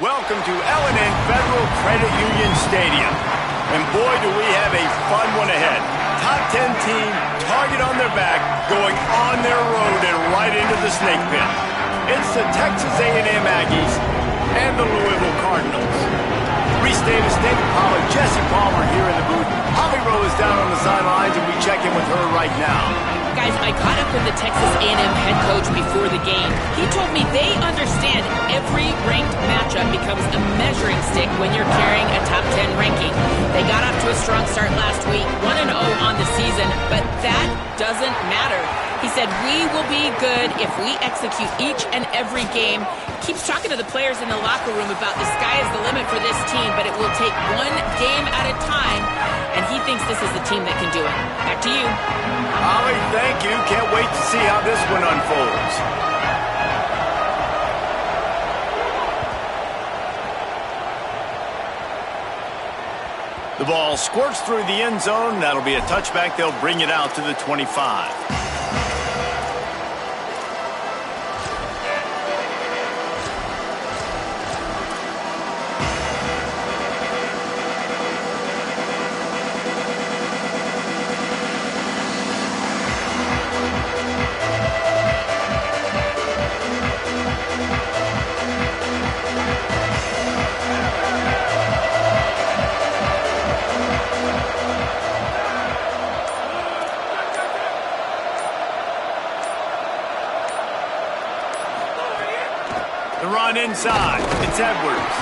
Welcome to L&N Federal Credit Union Stadium. And boy, do we have a fun one ahead. Top 10 team, target on their back, going on their road and right into the snake pit. It's the Texas A&M Aggies and the Louisville Cardinals. Restated State College, Jesse Palmer here in the booth. Holly Rowe is down on the sidelines, and we check in with her right now. Guys, I caught up with the Texas A&M head coach before the game. He told me they understand every ranked matchup becomes a measuring stick when you're carrying a top 10 ranking. They got off to a strong start last week, 1-0 on the season, but that doesn't matter. He said, we will be good if we execute each and every game. Keeps talking to the players in the locker room about the sky is the limit for this team, but it will take one game at a time, and he thinks this is the team that can do it. Back to you. Holly, thank you. Can't wait to see how this one unfolds. The ball squirts through the end zone. That'll be a touchback. They'll bring it out to the 25. Inside, it's Edwards.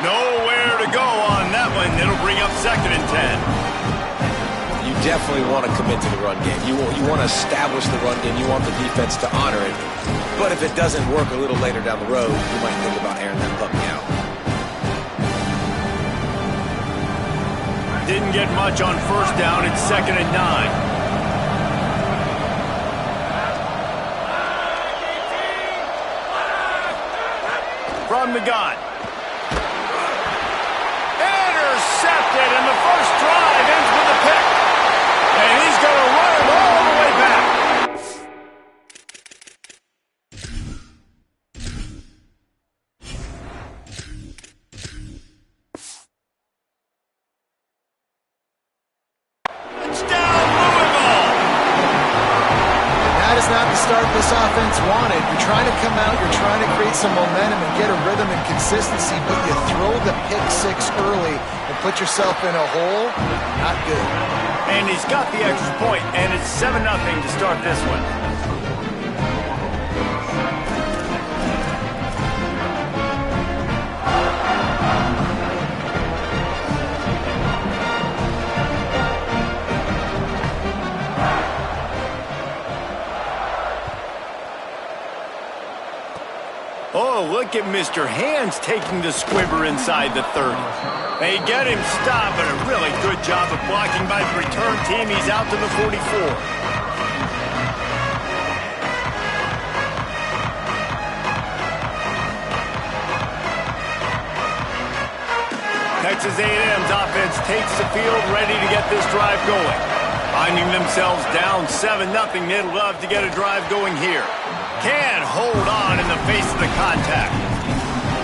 Nowhere to go on that one. It'll bring up 2nd and 10. You definitely want to commit to the run game. You want to establish the run game. You want the defense to honor it. But if it doesn't work a little later down the road, you might think about airing that puppy out. Didn't get much on 1st down. It's 2nd and 9. From the gun. Intercepted, and the first drive ends with a pick. And he's going to run it all the way back. Touchdown, Louisville! That is not the start this offense wanted. You're trying to come out, you're trying to create some momentum and get a rhythm and consistency, but you throw the pick 6 early and put yourself in a hole. Not good. And he's got the extra point, and it's 7-0 to start this one. Oh, look at Mr. Hands taking the squibber inside the 30. They get him stopped, but a really good job of blocking by the return team. He's out to the 44. Texas A&M's offense takes the field, ready to get this drive going. Finding themselves down 7-0, they'd love to get a drive going here. Can't hold on in the face of the contact.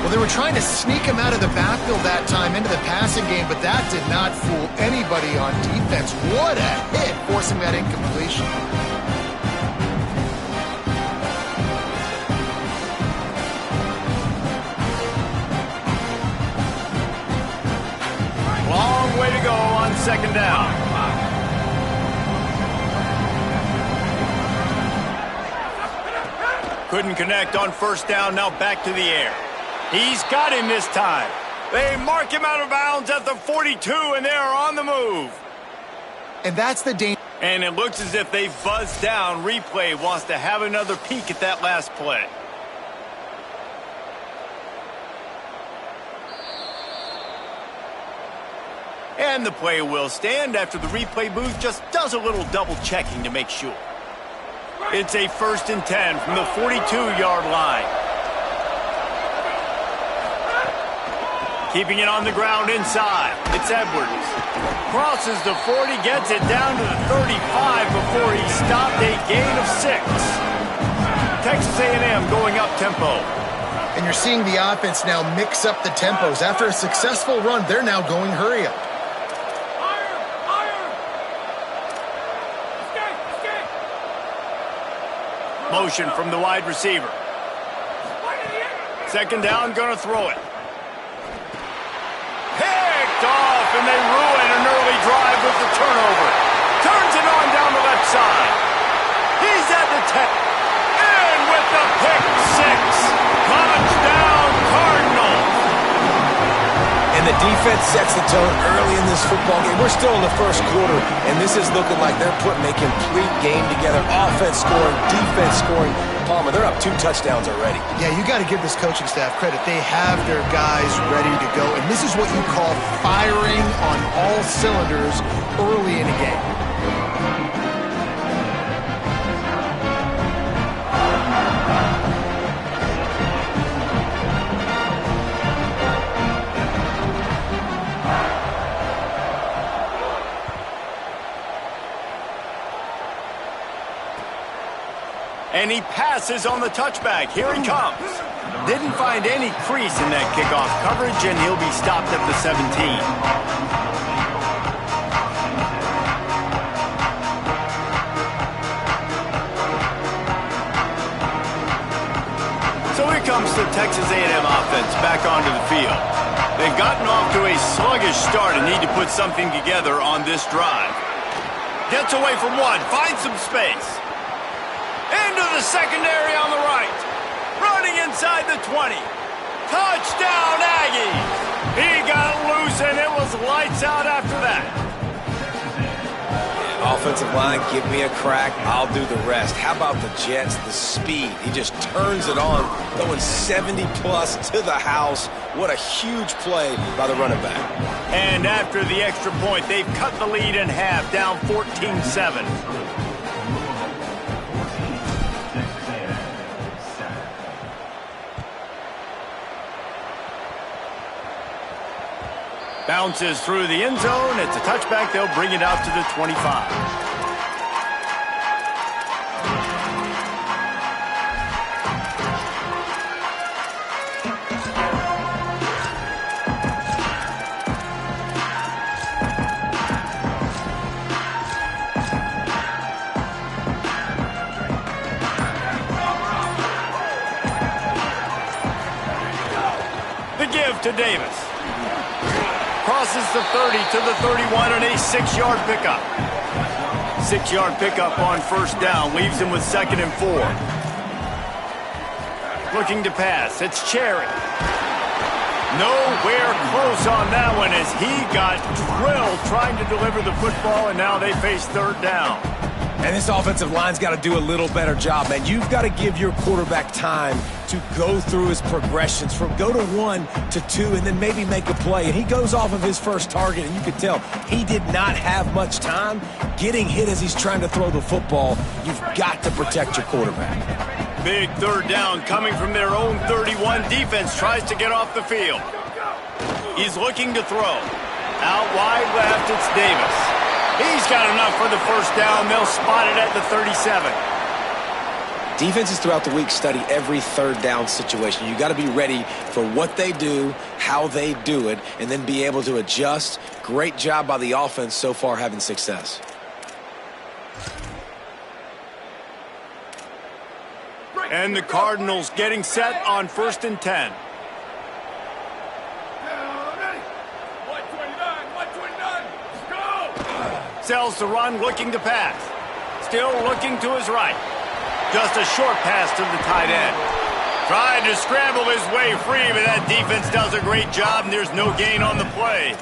Well, they were trying to sneak him out of the backfield that time into the passing game, but that did not fool anybody on defense. What a hit, forcing that incompletion. Long way to go on 2nd down. Couldn't connect on 1st down, now back to the air. He's got him this time. They mark him out of bounds at the 42, and they are on the move. And that's the danger. And it looks as if they've buzzed down. Replay wants to have another peek at that last play. And the play will stand after the replay booth just does a little double checking to make sure. It's a 1st and 10 from the 42-yard line. Keeping it on the ground inside. It's Edwards. Crosses the 40, gets it down to the 35 before he stopped a gain of 6. Texas A&M going up tempo. And you're seeing the offense now mix up the tempos. After a successful run, they're now going hurry up. Motion from the wide receiver. 2nd down, gonna throw it. Picked off, and they ruin an early drive with the turnover. Turns it on down the left side. He's at the 10. And with the pick 6. Touchdown, Cardinals. And the defense sets the tone early in this football game. We're still in the 1st quarter, and this is looking like they're putting a complete game together. Offense scoring, defense scoring. Palmer, they're up 2 touchdowns already. Yeah, you got to give this coaching staff credit. They have their guys ready to go, and this is what you call firing on all cylinders early in a game. And he passes on the touchback. Here he comes. Didn't find any crease in that kickoff coverage, and he'll be stopped at the 17. So here comes the Texas A&M offense back onto the field. They've gotten off to a sluggish start and need to put something together on this drive. Gets away from one, finds some space. Into the secondary on the right. Running inside the 20. Touchdown, Aggies. He got loose, and it was lights out after that. Offensive line, give me a crack. I'll do the rest. How about the Jets, the speed? He just turns it on, going 70-plus to the house. What a huge play by the running back. And after the extra point, they've cut the lead in half, down 14-7. Bounces through the end zone. It's a touchback. They'll bring it out to the 25. The give to Davis. Crosses the 30 to the 31 and a 6-yard pickup. 6-yard pickup on 1st down. Leaves him with 2nd and 4. Looking to pass. It's Cherry. Nowhere close on that one as he got drilled trying to deliver the football, and now they face 3rd down. And this offensive line's got to do a little better job, man. You've got to give your quarterback time to go through his progressions from go to 1 to 2 and then maybe make a play. And he goes off of his first target, and you can tell he did not have much time getting hit as he's trying to throw the football. You've got to protect your quarterback. Big 3rd down coming from their own 31. Defense tries to get off the field. He's looking to throw. Out wide left, it's Davis. He's got enough for the 1st down. They'll spot it at the 37. Defenses throughout the week study every 3rd down situation. You got to be ready for what they do, how they do it, and then be able to adjust. Great job by the offense so far having success. And the Cardinals getting set on 1st and 10. Sells the run, looking to pass. Still looking to his right. Just a short pass to the tight end. Tried to scramble his way free, but that defense does a great job, and there's no gain on the play.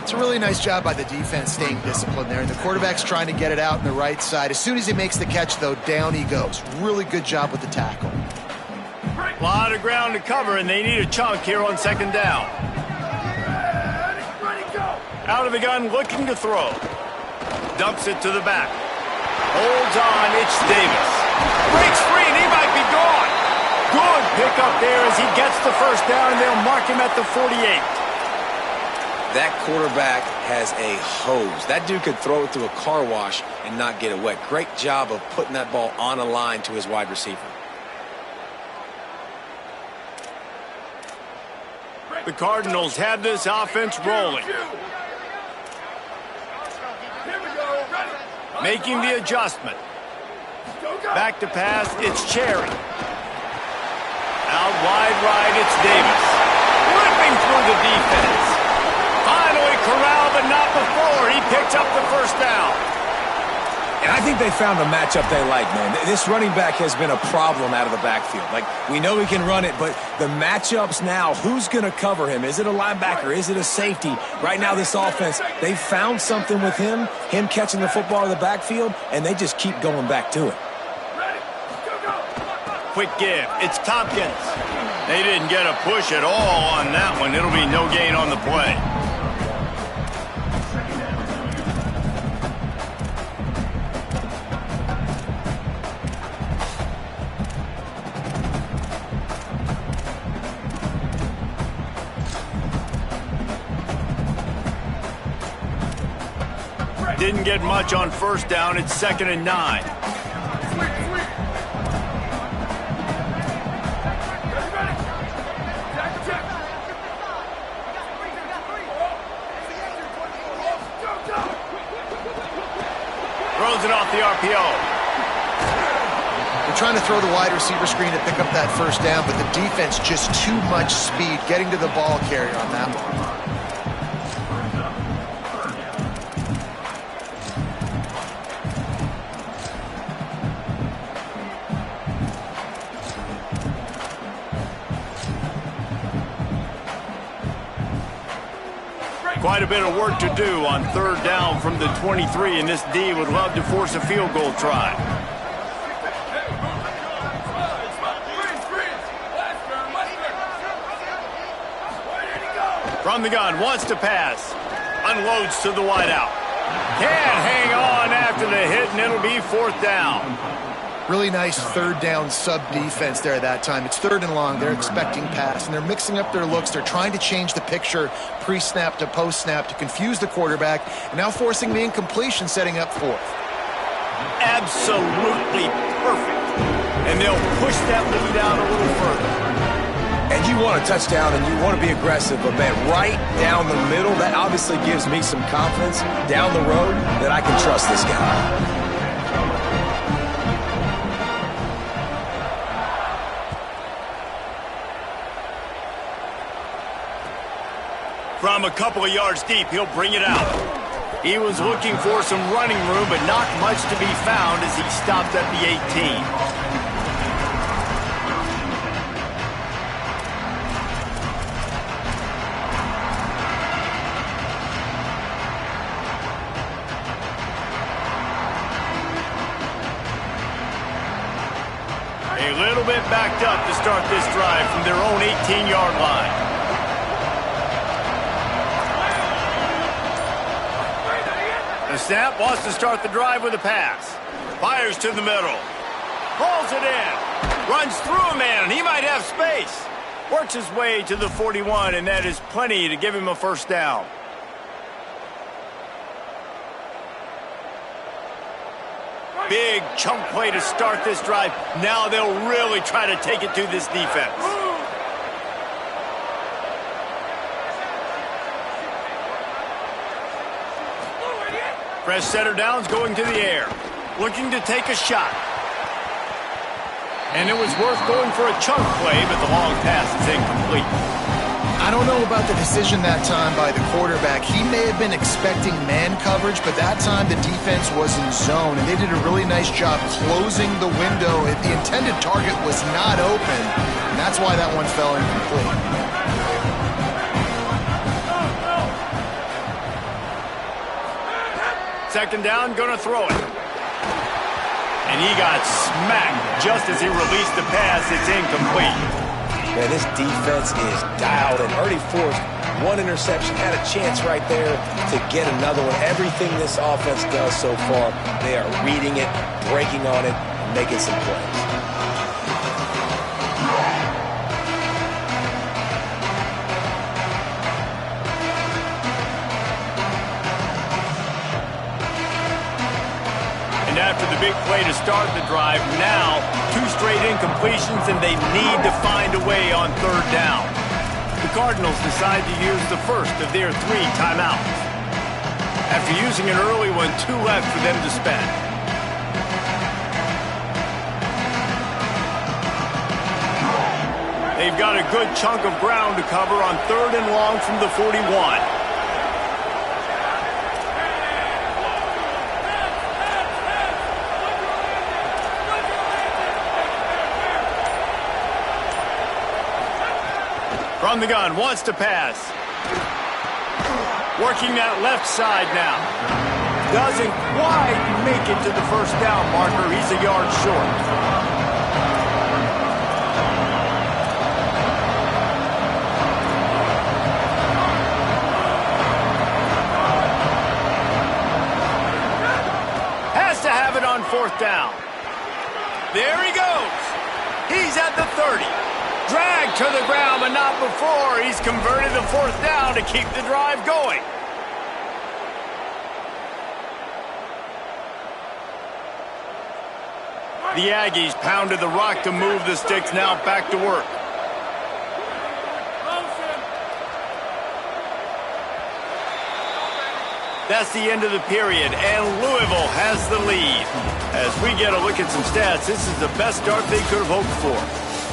It's a really nice job by the defense staying disciplined there. And the quarterback's trying to get it out on the right side. As soon as he makes the catch, though, down he goes. Really good job with the tackle. A lot of ground to cover, and they need a chunk here on second down. Out of the gun, looking to throw. Dumps it to the back. Holds on, it's Davis. Breaks free, and he might be gone. Good pickup there as he gets the first down, and they'll mark him at the 48. That quarterback has a hose. That dude could throw it through a car wash and not get it wet. Great job of putting that ball on a line to his wide receiver. The Cardinals have this offense rolling. Making the adjustment. Back to pass, it's Cherry. Out wide right, it's Davis. Ripping through the defense. Finally corralled, but not before. He picks up the first down. And I think they found a matchup they like, man. This running back has been a problem out of the backfield. Like, we know he can run it, but the matchups now, who's going to cover him? Is it a linebacker? Is it a safety? Right now, this offense, they found something with him catching the football in the backfield, and they just keep going back to it. Quick give. It's Tompkins. They didn't get a push at all on that one. It'll be no gain on the play. Didn't get much on first down. It's 2nd and 9. Throws it off the RPO. They're trying to throw the wide receiver screen to pick up that first down, but the defense just too much speed getting to the ball carrier on that one. Quite a bit of work to do on third down from the 23, and this D would love to force a field goal try. From the gun, wants to pass. Unloads to the wideout. Can't hang on after the hit, and it'll be 4th down. Really nice third down sub-defense there that time. It's 3rd and long. They're expecting pass, and they're mixing up their looks. They're trying to change the picture pre-snap to post-snap to confuse the quarterback, and now forcing the incompletion, setting up 4th. Absolutely perfect. And they'll push that lead out a little further. And you want a touchdown, and you want to be aggressive, but, man, right down the middle, that obviously gives me some confidence down the road that I can trust this guy. From a couple of yards deep, he'll bring it out. He was looking for some running room, but not much to be found as he stopped at the 18. A little bit backed up to start this drive from their own 18-yard line. The snap wants to start the drive with a pass. Fires to the middle. Pulls it in. Runs through a man, and he might have space. Works his way to the 41, and that is plenty to give him a first down. Big chunk play to start this drive. Now they'll really try to take it to this defense. Fresh setter downs going to the air. Looking to take a shot. And it was worth going for a chunk play, but the long pass is incomplete. I don't know about the decision that time by the quarterback. He may have been expecting man coverage, but that time the defense was in zone, and they did a really nice job closing the window. The intended target was not open, and that's why that one fell incomplete. second down, going to throw it. And he got smacked just as he released the pass. It's incomplete. Man, this defense is dialed and already forced one interception. Had a chance right there to get another one. Everything this offense does so far, they are reading it, breaking on it, and making some plays. And after the big play to start the drive, now 2 straight incompletions, and they need to find a way on third down. The Cardinals decide to use the first of their 3 timeouts. After using an early one, 2 left for them to spend. They've got a good chunk of ground to cover on third and long from the 41. From the gun, wants to pass. Working that left side now. Doesn't quite make it to the first down marker. He's a yard short. Has to have it on fourth down. There he goes. He's at the 30. Dragged to the ground, but not before. He's converted the fourth down to keep the drive going. The Aggies pounded the rock to move the sticks, now back to work. That's the end of the period, and Louisville has the lead. As we get a look at some stats, this is the best start they could have hoped for.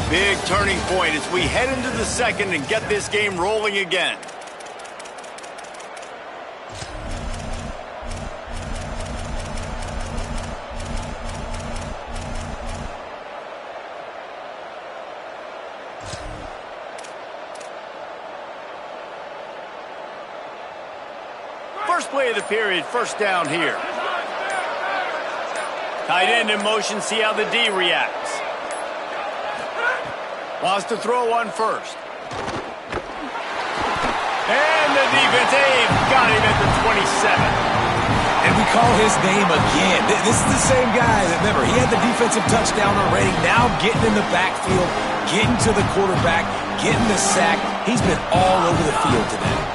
Big turning point as we head into the second and get this game rolling again. First play of the period, first down here. Tight end in motion, see how the D reacts. Wants to throw one first. And the defense, they've got him at the 27. And we call his name again. This is the same guy that, remember, he had the defensive touchdown already. Now getting in the backfield, getting to the quarterback, getting the sack. He's been all over the field today.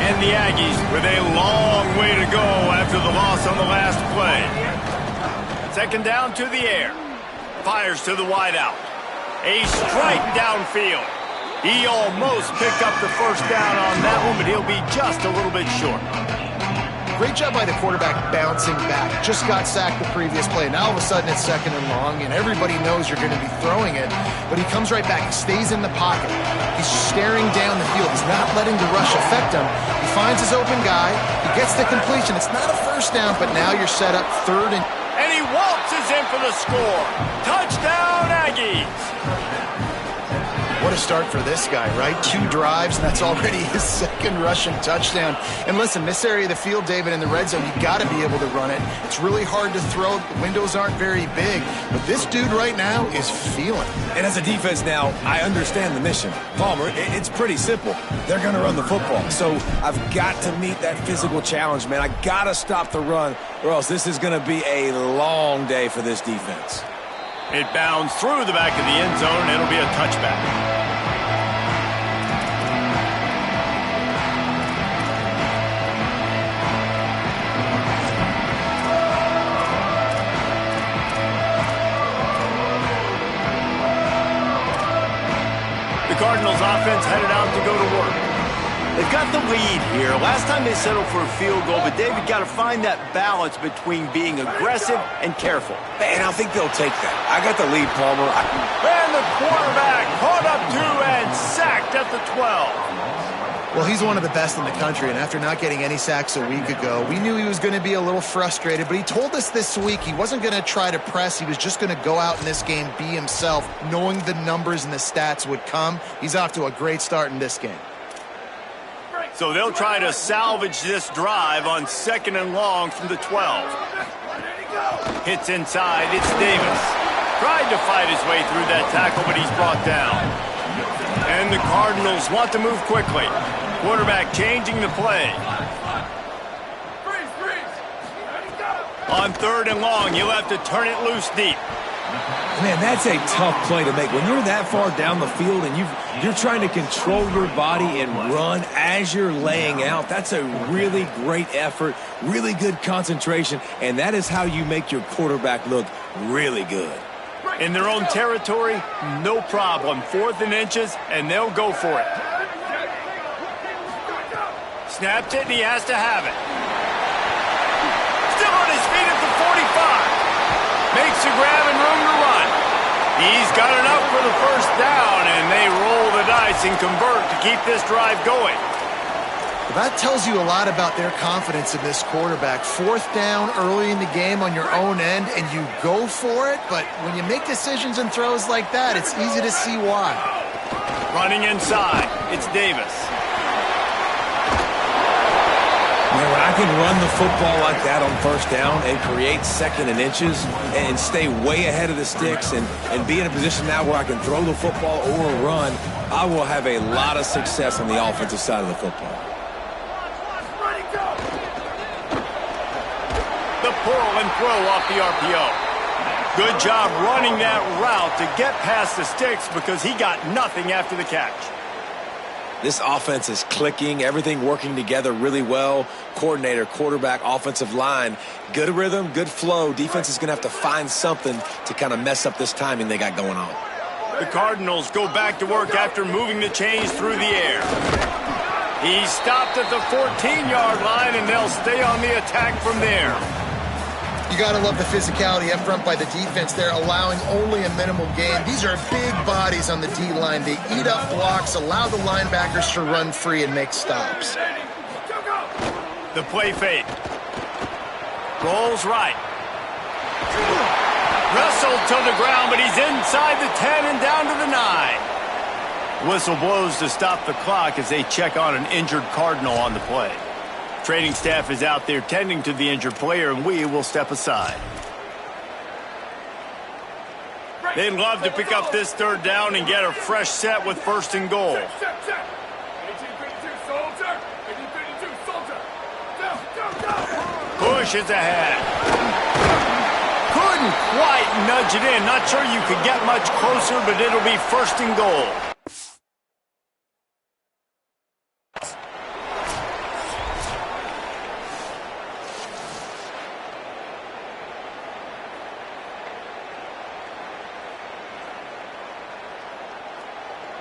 And the Aggies with a long way to go after the loss on the last play. Second down to the air. Fires to the wideout. A strike downfield. He almost picked up the first down on that one, but he'll be just a little bit short. Great job by the quarterback bouncing back. Just got sacked the previous play. Now all of a sudden it's second and long, and everybody knows you're going to be throwing it. But he comes right back. He stays in the pocket. He's staring down the field. He's not letting the rush affect him. He finds his open guy. He gets the completion. It's not a first down, but now you're set up third and... And he waltzes in for the score. Touchdown, Aggies. What a start for this guy, right? 2 drives, and that's already his second rushing touchdown. And listen, this area of the field, David, in the red zone, you got to be able to run it. It's really hard to throw. The windows aren't very big. But this dude right now is feeling it. And as a defense now, I understand the mission. Palmer, it's pretty simple. They're going to run the football. So I've got to meet that physical challenge, man. I got to stop the run, or else this is going to be a long day for this defense. It bounds through the back of the end zone, and it'll be a touchback. The Cardinals offense headed out to go to work. They've got the lead here. Last time they settled for a field goal, but David got to find that balance between being aggressive and careful. And I think they'll take that. I got the lead, Palmer. And the quarterback caught up to and sacked at the 12. Well, he's one of the best in the country, and after not getting any sacks a week ago, we knew he was going to be a little frustrated, but he told us this week he wasn't going to try to press. He was just going to go out in this game, be himself, knowing the numbers and the stats would come. He's off to a great start in this game. So they'll try to salvage this drive on 2nd and long from the 12. Hits inside, it's Davis. Tried to fight his way through that tackle, but he's brought down. And the Cardinals want to move quickly. Quarterback changing the play. On 3rd and long, he'll have to turn it loose deep. Man, that's a tough play to make. When you're that far down the field and you're trying to control your body and run as you're laying out, that's a really great effort, really good concentration, and that is how you make your quarterback look really good. In their own territory, no problem. 4th and inches, and they'll go for it. Snapped it, and he has to have it. Still on his feet at the 45. Makes a grab and room to run. He's got enough for the 1st down, and they roll the dice and convert to keep this drive going. Well, that tells you a lot about their confidence in this quarterback. 4th down early in the game on your own end, and you go for it, but when you make decisions and throws like that, it's easy to see why. Running inside, it's Davis. Man, when I can run the football like that on 1st down and create 2nd and inches and stay way ahead of the sticks and be in a position now where I can throw the football or run, I will have a lot of success on the offensive side of the football. The pull and throw off the RPO. Good job running that route to get past the sticks because he got nothing after the catch. This offense is clicking, everything working together really well. Coordinator, quarterback, offensive line, good rhythm, good flow. Defense is going to have to find something to kind of mess up this timing they got going on. The Cardinals go back to work after moving the chains through the air. He stopped at the 14-yard line, and they'll stay on the attack from there. You got to love the physicality up front by the defense. They're allowing only a minimal gain. These are big bodies on the D-line. They eat up blocks, allow the linebackers to run free and make stops. The play fake. Rolls right. Wrestled to the ground, but he's inside the 10 and down to the 9. Whistle blows to stop the clock as they check on an injured Cardinal on the play. Training staff is out there tending to the injured player, and we will step aside. They'd love to pick up this 3rd down and get a fresh set with 1st and goal. Pushes ahead. Couldn't quite nudge it in. Not sure you could get much closer, but it'll be 1st and goal.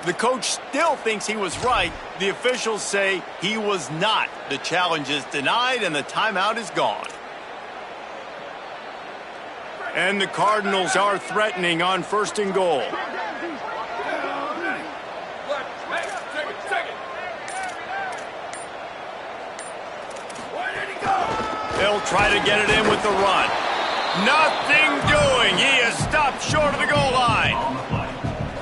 The coach still thinks he was right. The officials say he was not. The challenge is denied, and the timeout is gone. And the Cardinals are threatening on 1st and goal. They'll try to get it in with the run. Nothing doing. He is stopped short of the goal line.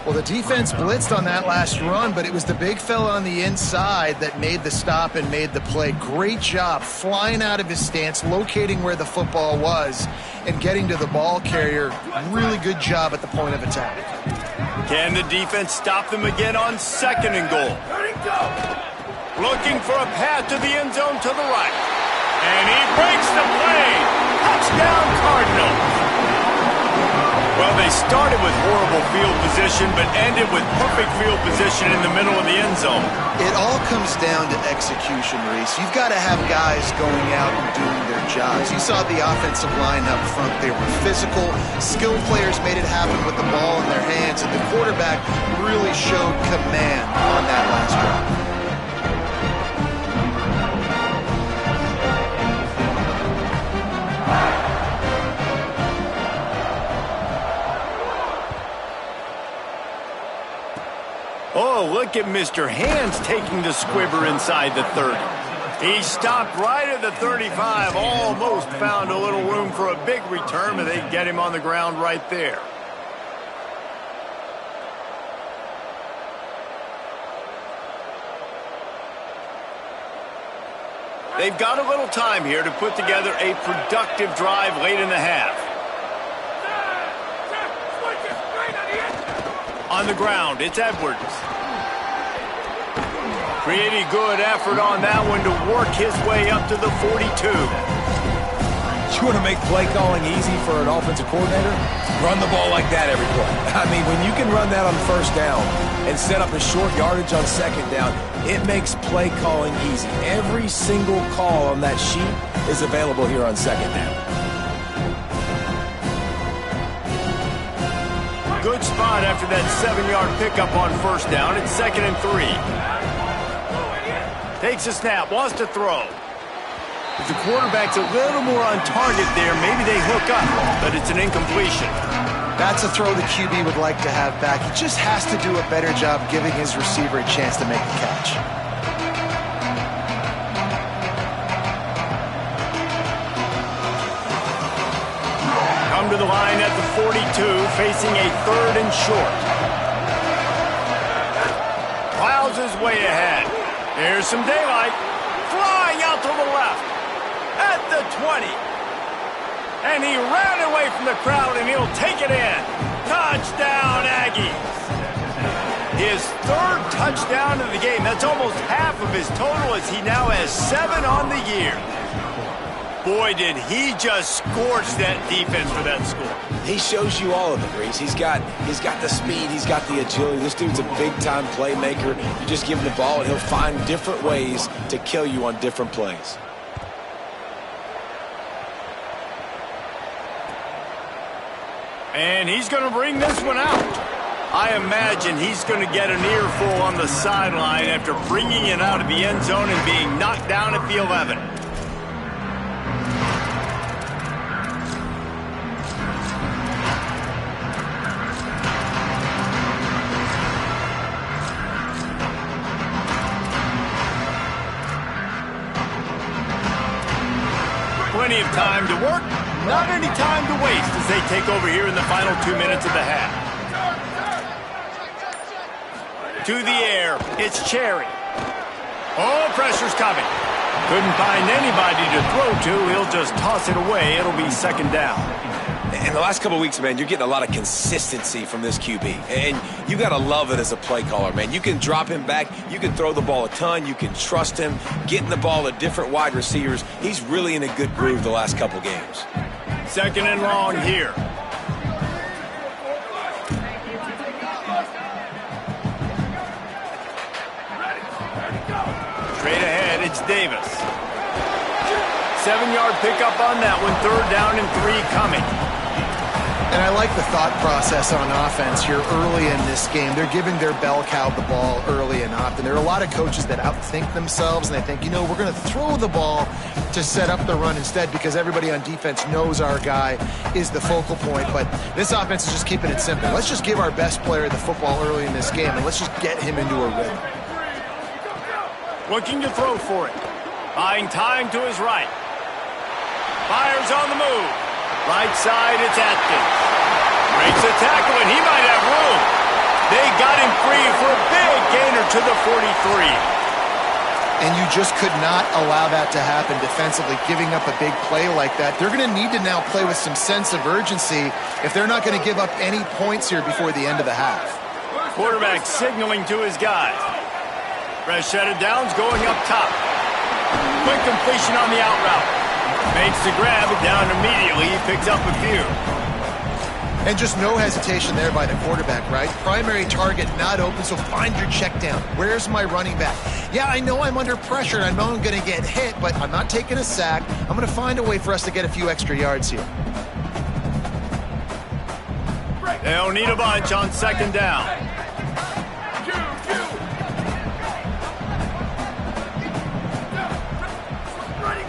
Well, the defense blitzed on that last run, but it was the big fella on the inside that made the stop and made the play. Great job flying out of his stance, locating where the football was, and getting to the ball carrier. Really good job at the point of attack. Can the defense stop them again on 2nd and goal? Looking for a path to the end zone to the right. And he breaks the play. Touchdown, Cardinals. Well, they started with horrible field position, but ended with perfect field position in the middle of the end zone. It all comes down to execution, Reese. You've got to have guys going out and doing their jobs. You saw the offensive line up front. They were physical. Skilled players made it happen with the ball in their hands, and the quarterback really showed command on that last drive. Oh, look at Mr. Hands taking the squibber inside the 30. He stopped right at the 35, almost found a little room for a big return, but they get him on the ground right there. They've got a little time here to put together a productive drive late in the half. On the ground, it's Edwards. Pretty good effort on that one to work his way up to the 42. You want to make play calling easy for an offensive coordinator? Run the ball like that every play. I mean, when you can run that on first down and set up a short yardage on second down, it makes play calling easy. Every single call on that sheet is available here on second down. Good spot after that 7-yard pickup on first down. It's 2nd and 3. Takes a snap, wants to throw. If the quarterback's a little more on target there, maybe they hook up, but it's an incompletion. That's a throw the QB would like to have back. He just has to do a better job giving his receiver a chance to make the catch. Come to the line at the 42, facing a 3rd and short. Plows his way ahead. There's some daylight. Flying out to the left. At the 20. And he ran away from the crowd, and he'll take it in. Touchdown, Aggies. His 3rd touchdown of the game. That's almost half of his total, as he now has 7 on the year. Boy, did he just scorch that defense for that score. He shows you all of it, Reese. He's got the speed, he's got the agility. This dude's a big-time playmaker. You just give him the ball, and he'll find different ways to kill you on different plays. And he's going to bring this one out. I imagine he's going to get an earful on the sideline after bringing it out of the end zone and being knocked down at the 11. Plenty of time to work. Not any time to waste as they take over here in the final 2 minutes of the half. To the air, it's Cherry. Oh, pressure's coming. Couldn't find anybody to throw to. He'll just toss it away. It'll be 2nd down. In the last couple of weeks, man, you're getting a lot of consistency from this QB. And you got to love it as a play caller, man. You can drop him back. You can throw the ball a ton. You can trust him. Getting the ball to different wide receivers. He's really in a good groove the last couple games. 2nd and long here. Straight ahead, it's Davis. 7-yard pickup on that one. 3rd down and 3 coming. And I like the thought process on offense here early in this game. They're giving their bell cow the ball early and often. There are a lot of coaches that outthink themselves, and they think, you know, we're going to throw the ball to set up the run instead because everybody on defense knows our guy is the focal point. But this offense is just keeping it simple. Let's just give our best player the football early in this game, and let's just get him into a rhythm. Looking to throw for it. Buying time to his right. Fires on the move. Right side, it's Atkins. Breaks a tackle, and he might have room. They got him free for a big gainer to the 43. And you just could not allow that to happen defensively, giving up a big play like that. They're going to need to now play with some sense of urgency if they're not going to give up any points here before the end of the half. Quarterback signaling to his guys. Fresh set of downs going up top. Quick completion on the out route. Makes the grab, it down immediately. He picks up a few. And just no hesitation there by the quarterback, right? Primary target not open, so find your check down. Where's my running back? Yeah, I know I'm under pressure, and I know I'm going to get hit, but I'm not taking a sack. I'm going to find a way for us to get a few extra yards here. They'll need a bunch on 2nd down.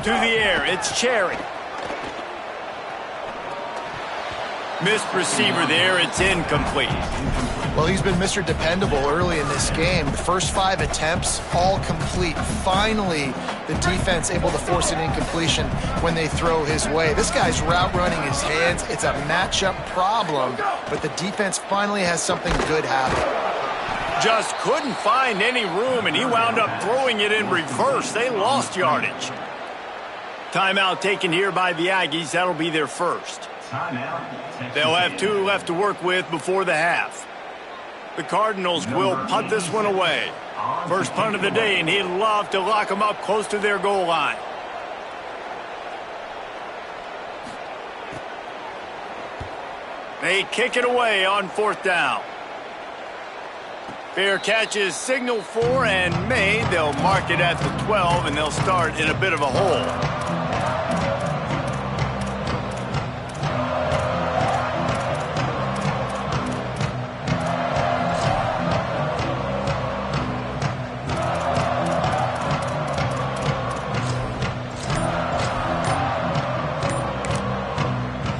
To the air, it's Cherry. Missed receiver there, it's incomplete. Well, he's been Mr. Dependable early in this game. The first 5 attempts, all complete. Finally, the defense able to force an incompletion when they throw his way. This guy's route running his hands. It's a matchup problem, but the defense finally has something good happen. Just couldn't find any room, and he wound up throwing it in reverse. They lost yardage. Timeout taken here by the Aggies. That'll be their first. They'll have 2 left to work with before the half. The Cardinals will punt this one away. First punt of the day, and he'd love to lock them up close to their goal line. They kick it away on 4th down. Fair catch is signaled for and made. They'll mark it at the 12, and they'll start in a bit of a hole.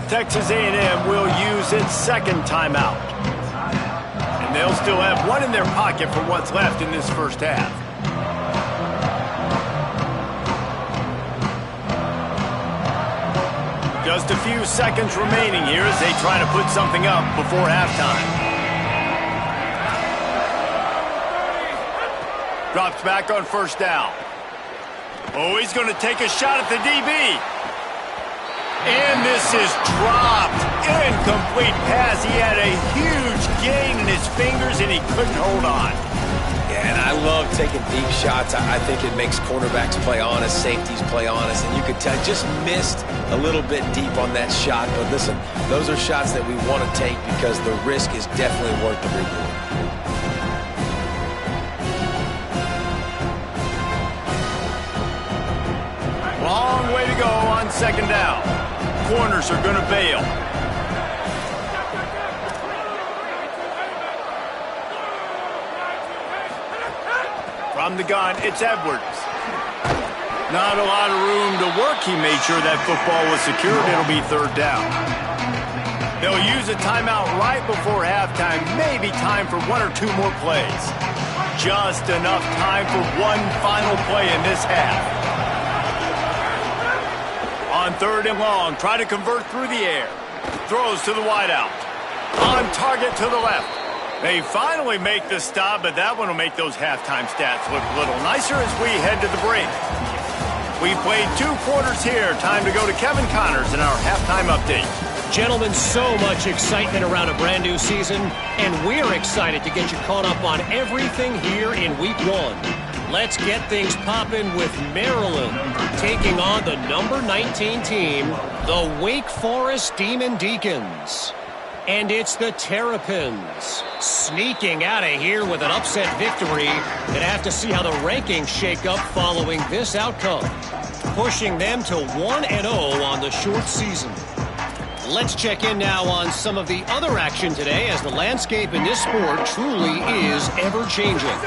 Texas A&M will use its second timeout. And they'll still have 1 in their pocket for what's left in this first half. Just a few seconds remaining here as they try to put something up before halftime. Drops back on 1st down. Oh, he's going to take a shot at the DB. And this is dropped. Incomplete pass. He had a huge gain in his fingers, and he couldn't hold on. Yeah, and I love taking deep shots. I think it makes cornerbacks play honest, safeties play honest, and you could tell just missed a little bit deep on that shot. But listen, those are shots that we want to take because the risk is definitely worth the reward. Long way to go on 2nd down. Corners are going to bail. From the gun, it's Edwards. Not a lot of room to work. He made sure that football was secured. It'll be 3rd down. They'll use a timeout right before halftime. Maybe time for 1 or 2 more plays. Just enough time for one final play in this half. On 3rd and long, try to convert through the air. Throws to the wideout. On target to the left. They finally make the stop, but that one will make those halftime stats look a little nicer as we head to the break. We played 2 quarters here. Time to go to Kevin Connors in our halftime update. Gentlemen, so much excitement around a brand new season, and we're excited to get you caught up on everything here in Week 1. Let's get things popping with Maryland taking on the number 19 team, the Wake Forest Demon Deacons. And it's the Terrapins sneaking out of here with an upset victory. Gonna have to see how the rankings shake up following this outcome, pushing them to 1-0 on the short season. Let's check in now on some of the other action today as the landscape in this sport truly is ever-changing.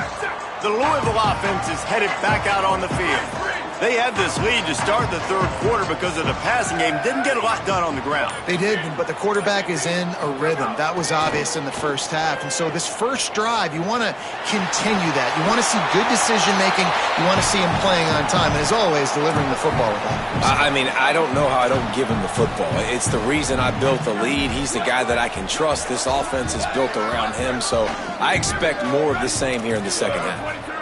The Louisville offense is headed back out on the field. They had this lead to start the 3rd quarter because of the passing game. Didn't get a lot done on the ground. They did, but the quarterback is in a rhythm. That was obvious in the first half. And so this first drive, you want to continue that. You want to see good decision-making. You want to see him playing on time. And as always, delivering the football with accuracy. I mean, I don't know how I don't give him the football. It's the reason I built the lead. He's the guy that I can trust. This offense is built around him. So I expect more of the same here in the second half.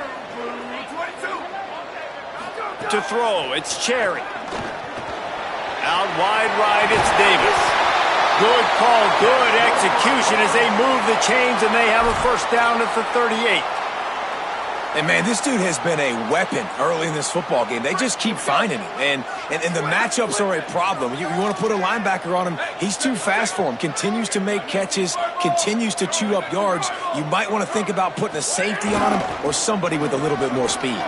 To throw, it's Cherry. Out wide right, it's Davis. Good call, good execution as they move the chains, and they have a first down at the 38. And, man, this dude has been a weapon early in this football game. They just keep finding him. And the matchups are a problem. You want to put a linebacker on him, he's too fast for him. Continues to make catches, continues to chew up yards. You might want to think about putting a safety on him or somebody with a little bit more speed.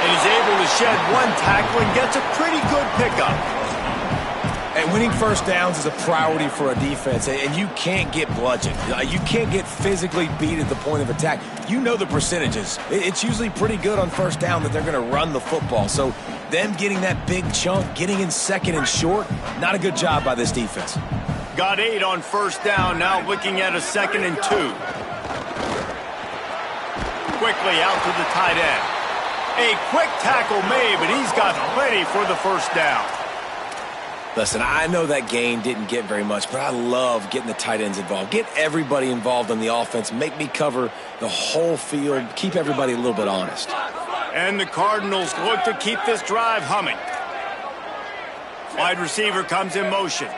And he's able to shed one tackle and gets a pretty good pickup. And winning first downs is a priority for a defense, and you can't get bludgeoned. You can't get physically beat at the point of attack. You know the percentages. It's usually pretty good on first down that they're going to run the football. So them getting that big chunk, getting in 2nd and short, not a good job by this defense. Got 8 on first down, now looking at a 2nd and 2. Quickly out to the tight end. A quick tackle made, but he's got plenty for the first down. Listen, I know that gain didn't get very much, but I love getting the tight ends involved. Get everybody involved on the offense. Make me cover the whole field. Keep everybody a little bit honest. And the Cardinals look to keep this drive humming. Wide receiver comes in motion.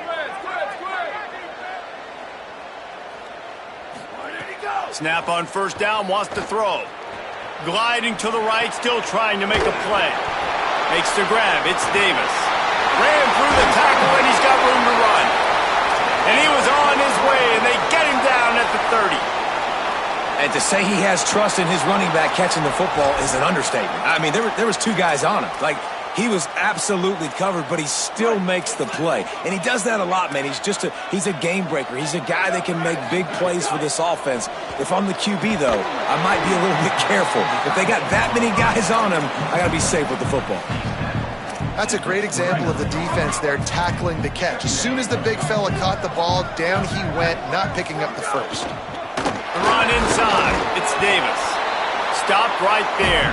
Snap on first down, wants to throw. Gliding to the right, still trying to make a play. Makes the grab, it's Davis. Ran through the tackle and he's got room to run. And he was on his way and they get him down at the 30. And to say he has trust in his running back catching the football is an understatement. I mean, there was two guys on him. Like, he was absolutely covered, but he still makes the play. And he does that a lot, man. He's a game breaker. He's a guy that can make big plays for this offense. If I'm the QB, though, I might be a little bit careful. If they got that many guys on him, I got to be safe with the football. That's a great example of the defense there tackling the catch. As soon as the big fella caught the ball, down he went, not picking up the first. The run inside. It's Davis. Stopped right there.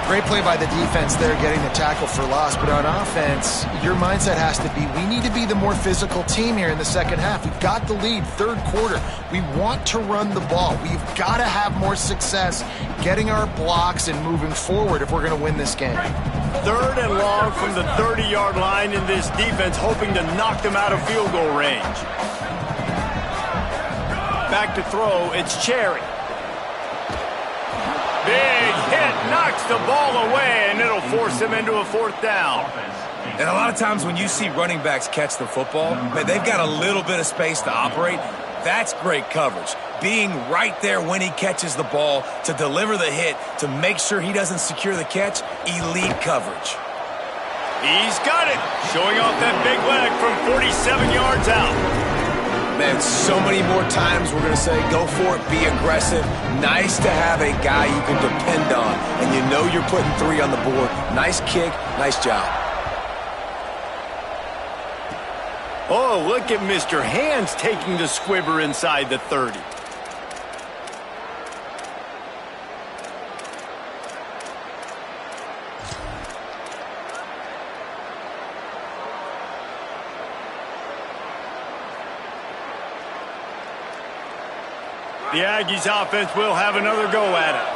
Great play by the defense there, getting the tackle for loss. But on offense, your mindset has to be, we need to be the more physical team here in the second half. We've got the lead, third quarter. We want to run the ball. We've got to have more success getting our blocks and moving forward if we're going to win this game. Third and long from the 30-yard line in this defense, hoping to knock them out of field goal range. Back to throw, it's Cherry. Big hit, knocks the ball away, and it'll force him into a fourth down. And a lot of times when you see running backs catch the football, man, they've got a little bit of space to operate. That's great coverage. Being right there when he catches the ball to deliver the hit, to make sure he doesn't secure the catch, elite coverage. He's got it, showing off that big leg from 47 yards out. Man, so many more times we're going to say, go for it, be aggressive. Nice to have a guy you can depend on, and you know you're putting 3 on the board. Nice kick, nice job. Oh, look at Mr. Hands taking the squibber inside the 30. The Aggies offense will have another go at it.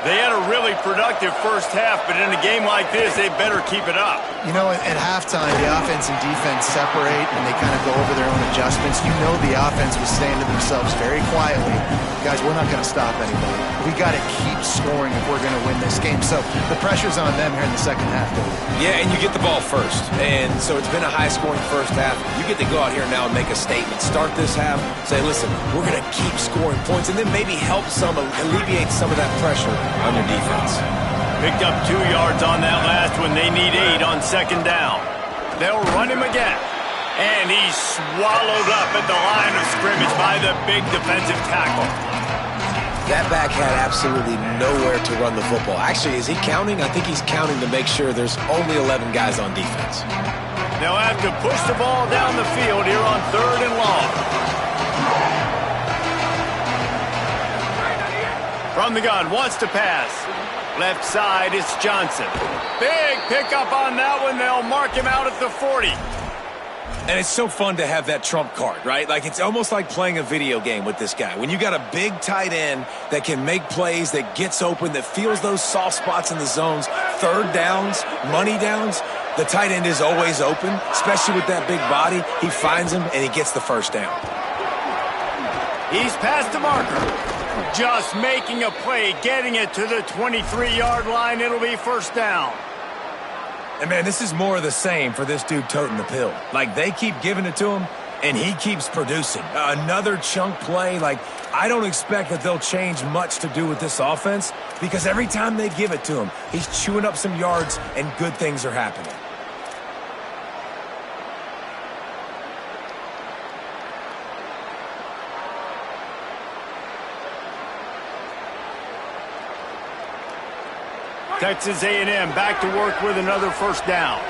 They had a really productive first half, but in a game like this, they better keep it up. You know, at halftime, the offense and defense separate, and they kind of go over their own adjustments. You know the offense was saying to themselves very quietly, guys, we're not going to stop anybody. We got to keep scoring if we're going to win this game. So the pressure's on them here in the second half, David. Yeah, and you get the ball first. And so it's been a high-scoring first half. You get to go out here now and make a statement. Start this half, say, listen, we're going to keep scoring points, and then maybe help alleviate some of that pressure on your defense. Picked up 2 yards on that last one. They need 8 on second down. They'll run him again. And he's swallowed up at the line of scrimmage by the big defensive tackle. That back had absolutely nowhere to run the football. Actually, is he counting? I think he's counting to make sure there's only 11 guys on defense. They'll have to push the ball down the field here on third and long. From the gun, wants to pass. Left side, it's Johnson. Big pickup on that one. They'll mark him out at the 40. And it's so fun to have that trump card, right? Like, it's almost like playing a video game with this guy. When you got a big tight end that can make plays, that gets open, that feels those soft spots in the zones, third downs, money downs, the tight end is always open, especially with that big body. He finds him, and he gets the first down. He's past the marker. Just making a play, getting it to the 23-yard line. It'll be first down. And, man, this is more of the same for this dude toting the pill. Like, they keep giving it to him, and he keeps producing. Another chunk play. Like, I don't expect that they'll change much to do with this offense because every time they give it to him, he's chewing up some yards, and good things are happening. Texas A&M back to work with another first down.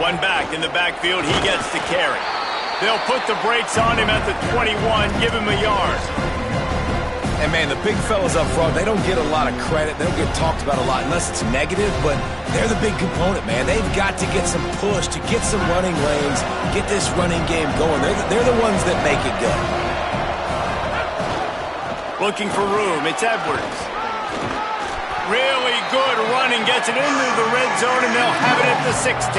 One back in the backfield, he gets the carry. They'll put the brakes on him at the 21, give him a yard. And, man, the big fellas up front, they don't get a lot of credit. They don't get talked about a lot unless it's negative, but they're the big component, man. They've got to get some push, to get some running lanes, get this running game going. They're the ones that make it go. Looking for room, it's Edwards. Really good running gets it into the red zone, and they'll have it at the 16.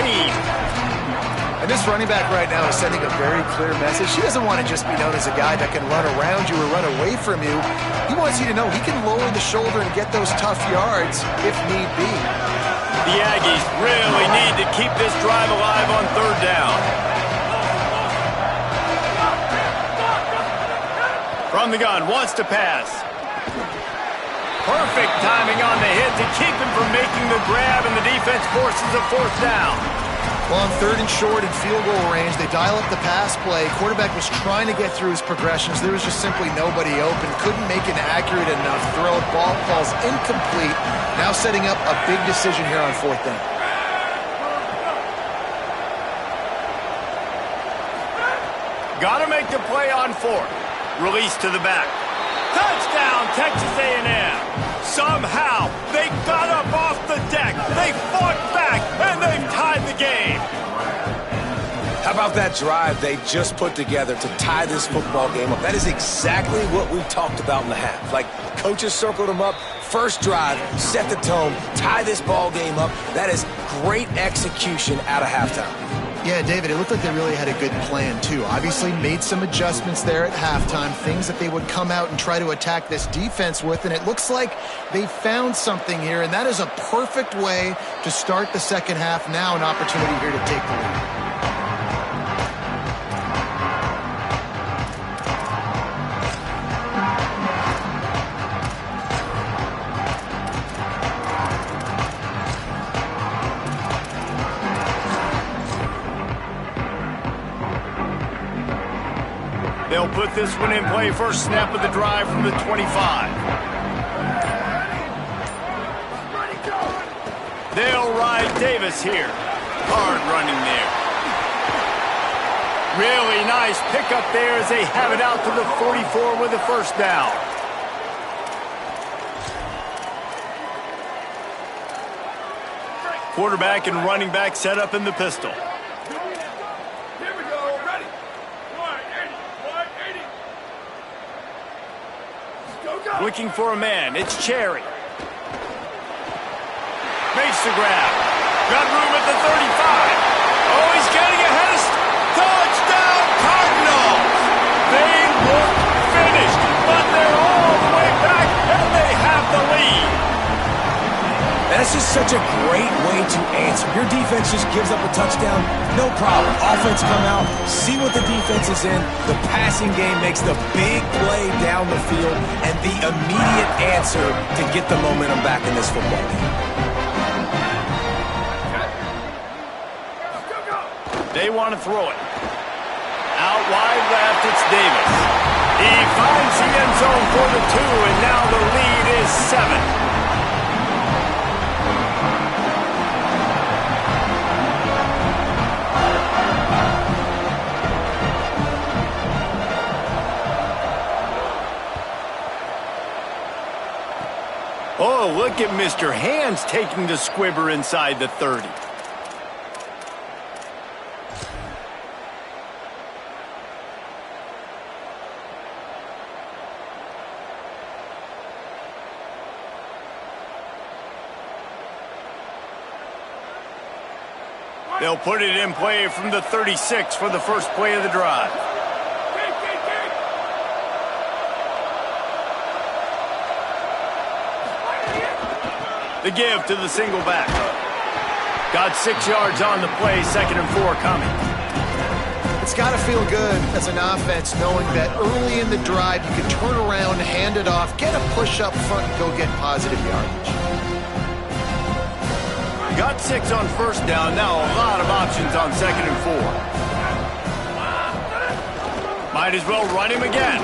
And this running back right now is sending a very clear message. He doesn't want to just be known as a guy that can run around you or run away from you. He wants you to know he can lower the shoulder and get those tough yards if need be. The Aggies really need to keep this drive alive on third down. From the gun, wants to pass. Perfect timing on the hit to keep him from making the grab, and the defense forces a fourth down. Well, on third and short and field goal range, they dial up the pass play. Quarterback was trying to get through his progressions. There was just simply nobody open. Couldn't make an accurate enough throw. Ball falls incomplete. Now setting up a big decision here on fourth down. Got to make the play on fourth. Release to the back. Touchdown, Texas A&M. Somehow, they got up off the deck. They fought back, and they've tied the game. How about that drive they just put together to tie this football game up? That is exactly what we talked about in the half. Like, coaches circled them up. First drive, set the tone, tie this ball game up. That is great execution out of halftime. Yeah, David, it looked like they really had a good plan, too. Obviously made some adjustments there at halftime, things that they would come out and try to attack this defense with, and it looks like they found something here, and that is a perfect way to start the second half. Now an opportunity here to take the lead. They'll put this one in play. First snap of the drive from the 25. They'll ride Davis here. Hard running there. Really nice pickup there as they have it out to the 44 with a first down. Quarterback and running back set up in the pistol. Looking for a man. It's Cherry. Makes the grab. Got room at the 35. Oh, he's getting ahead of... Touchdown, Cardinals! They look finished, but they're all the way back, and they have the lead. That's just such a great way to answer. Your defense just gives up a touchdown, no problem. Offense come out, see what the defense is in. The passing game makes the big play down the field and the immediate answer to get the momentum back in this football game. They want to throw it. Out wide left, it's Davis. He finds the end zone for the 2, and now the lead is 7. Oh, look at Mr. Hands taking the squibber inside the 30. They'll put it in play from the 36 for the first play of the drive. The give to the single back. Got 6 yards on the play, 2nd and 4 coming. It's got to feel good as an offense knowing that early in the drive you can turn around, hand it off, get a push up front, and go get positive yardage. Got 6 on first down, now a lot of options on 2nd and 4. Might as well run him again.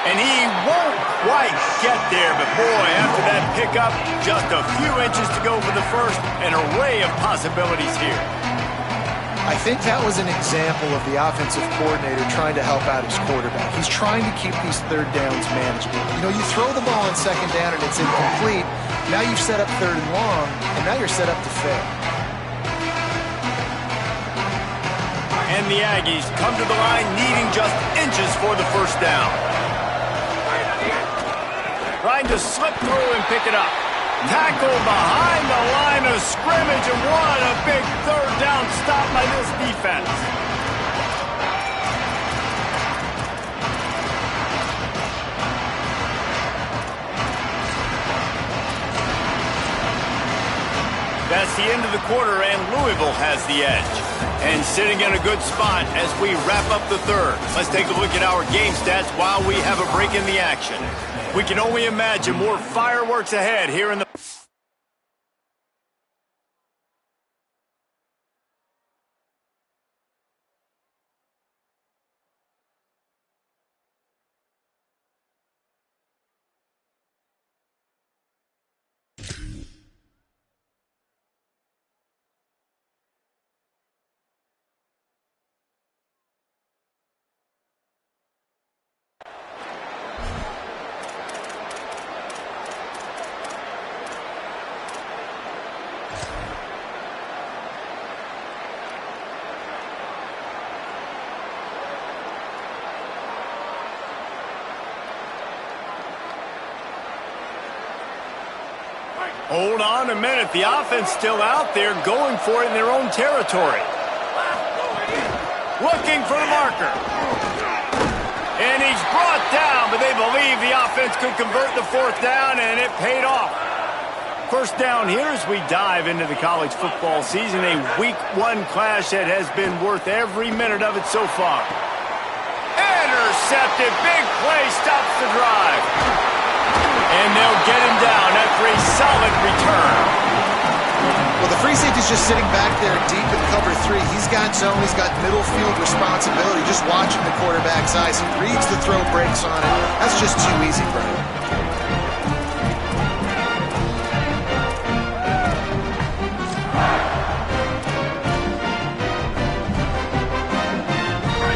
And he won't quite get there, but boy, after that pickup, just a few inches to go for the first, an array of possibilities here. I think that was an example of the offensive coordinator trying to help out his quarterback. He's trying to keep these third downs manageable. You know, you throw the ball on second down and it's incomplete. Now you've set up third and long, and now you're set up to fail. And the Aggies come to the line needing just inches for the first down. Trying to slip through and pick it up. Tackled behind the line of scrimmage, and what a big third down stop by this defense. That's the end of the quarter, and Louisville has the edge. And sitting in a good spot as we wrap up the third. Let's take a look at our game stats while we have a break in the action. We can only imagine more fireworks ahead here in the... Hold on a minute. The offense still out there going for it in their own territory. Looking for the marker. And he's brought down, but they believe the offense could convert the fourth down, and it paid off. First down here as we dive into the college football season, a Week 1 clash that has been worth every minute of it so far. Intercepted. Big play stops the drive. And they'll get him down after a solid return. Well, the free safety's just sitting back there deep in cover 3. He's got zone. He's got middle field responsibility. Just watching the quarterback's eyes. He reads the throw, breaks on it. That's just too easy for him.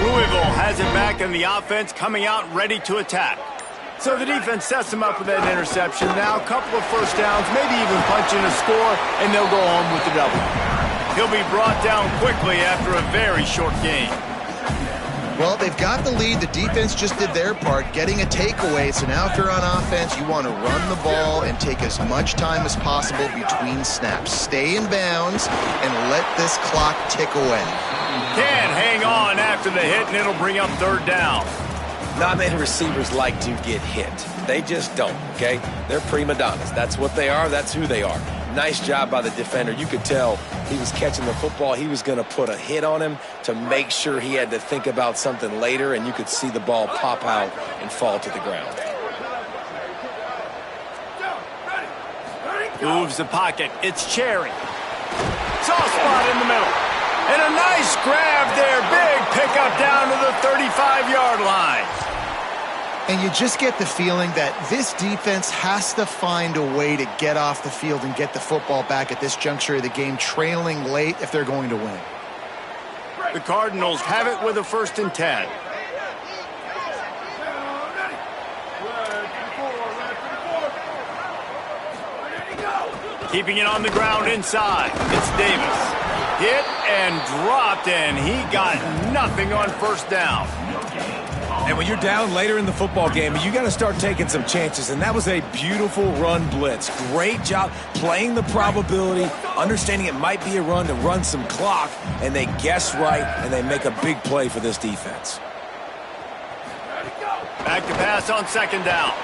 Louisville has it back, and the offense coming out ready to attack. So the defense sets him up with that interception. Now a couple of first downs, maybe even punching a score, and they'll go home with the double. He'll be brought down quickly after a very short game. Well, they've got the lead. The defense just did their part, getting a takeaway. So now if you're on offense, you want to run the ball and take as much time as possible between snaps. Stay in bounds and let this clock tick away. Can't hang on after the hit, and it'll bring up third down. Not many receivers like to get hit. They just don't, okay? They're prima donnas. That's what they are. That's who they are. Nice job by the defender. You could tell he was catching the football. He was going to put a hit on him to make sure he had to think about something later, and you could see the ball pop out and fall to the ground. Moves the pocket. It's Cherry. Soft spot in the middle. And a nice grab there. Big pickup down to the 35-yard line. And you just get the feeling that this defense has to find a way to get off the field and get the football back at this juncture of the game, trailing late if they're going to win. The Cardinals have it with a 1st and 10. Keeping it on the ground inside. It's Davis. Hit and dropped, and he got nothing on first down. And when you're down later in the football game, you got to start taking some chances, and that was a beautiful run blitz. Great job playing the probability, understanding it might be a run to run some clock, and they guess right, and they make a big play for this defense. Back to pass on 2nd down.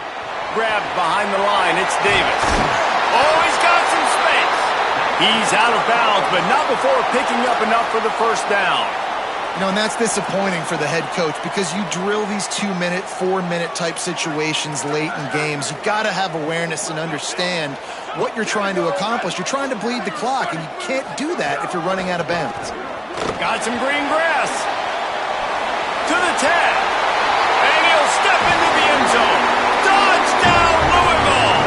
Grabbed behind the line. It's Davis. Oh, he's got some space. He's out of bounds, but not before picking up enough for the first down. You know, and that's disappointing for the head coach because you drill these 2-minute, 4-minute type situations late in games. You've got to have awareness and understand what you're trying to accomplish. You're trying to bleed the clock, and you can't do that if you're running out of bounds. Got some green grass. To the 10. And he'll step into the end zone. Touchdown, Louisville!